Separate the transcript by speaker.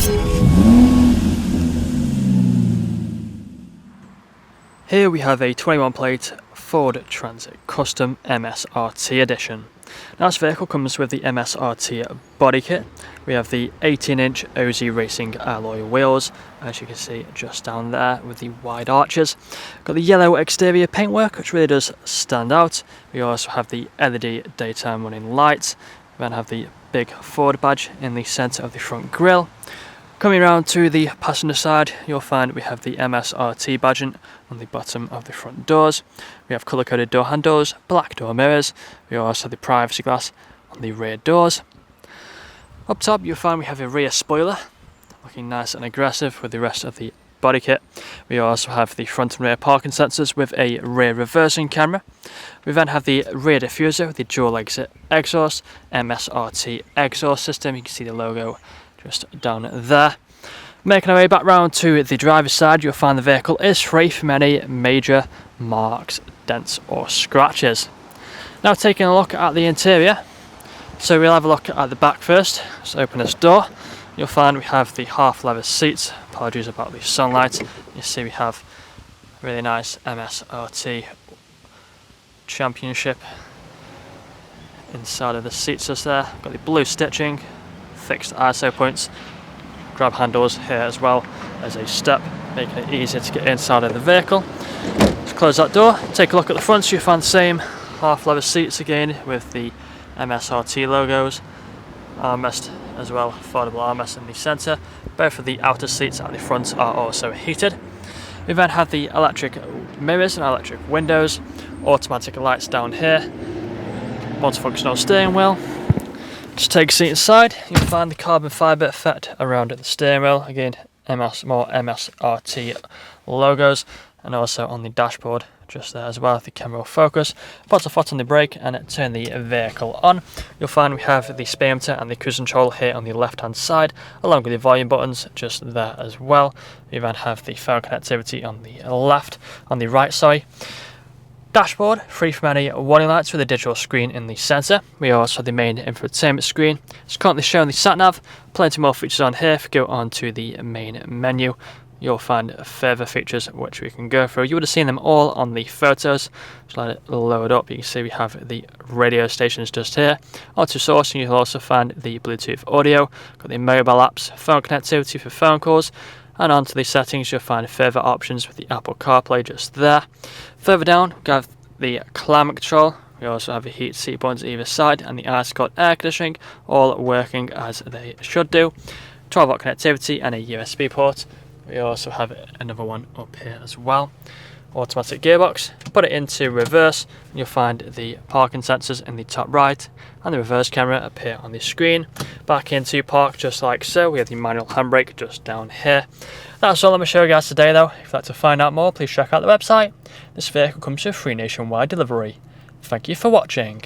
Speaker 1: Here we have a 21 plate Ford Transit Custom MSRT edition. Now this vehicle comes with the MSRT body kit. We have the 18-inch OZ Racing alloy wheels, as you can see just down there with the wide arches. Got the yellow exterior paintwork, which really does stand out. We also have the LED daytime running lights. We then have the big Ford badge in the centre of the front grille. Coming around to the passenger side, you'll find we have the MSRT badging on the bottom of the front doors. We have colour-coded door handles, black door mirrors. We also have the privacy glass on the rear doors. Up top, you'll find we have a rear spoiler, looking nice and aggressive with the rest of the body kit. We also have the front and rear parking sensors with a rear reversing camera. We then have the rear diffuser with the dual exit exhaust, MSRT exhaust system. You can see the logo just down there. Making our way back round to the driver's side, you'll find the vehicle is free from any major marks, dents or scratches. Now taking a look at the interior, so we'll have a look at the back first. Let's open this door. You'll find we have the half leather seats. Apologies about the sunlight. You see we have really nice MSRT championship inside of the seats just there. Got the blue stitching, fixed ISO points, grab handles here as well as a step, making it easier to get inside of the vehicle. Let's close that door, take a look at the front. So you find the same half leather seats again with the MSRT logos, armrest as well, affordable armrest in the centre. Both of the outer seats at the front are also heated. We then have the electric mirrors and electric windows, automatic lights down here, multifunctional steering wheel. Just take a seat inside, you'll find the carbon fibre effect around the steering wheel. Again, more MSRT logos, and also on the dashboard just there as well, if the camera will focus. Put a foot on the brake and turn the vehicle on. You'll find we have the speedometer and the cruise control here on the left hand side, along with the volume buttons just there as well. We then have the phone connectivity on the right, sorry. Dashboard, free from any warning lights with a digital screen in the centre. We also have the main infotainment screen. It's currently showing the sat-nav. Plenty more features on here. If you go on to the main menu, you'll find further features which we can go through. You would have seen them all on the photos. Just let it load up. You can see we have the radio stations just here. Onto source, and you'll also find the Bluetooth audio. Got the mobile apps, phone connectivity for phone calls. And onto the settings, you'll find further options with the Apple CarPlay just there. Further down, we have the climate control. We also have the heat seat buttons either side and the ice-cold air conditioning, all working as they should do. 12-volt connectivity and a USB port. We also have another one up here as well. Automatic gearbox. Put it into reverse, and you'll find the parking sensors in the top right, and the reverse camera appear on the screen. Back into park just like so. We have the manual handbrake just down here. That's all I'm going to show you guys today though. If you'd like to find out more, please check out the website. This vehicle comes with free nationwide delivery. Thank you for watching.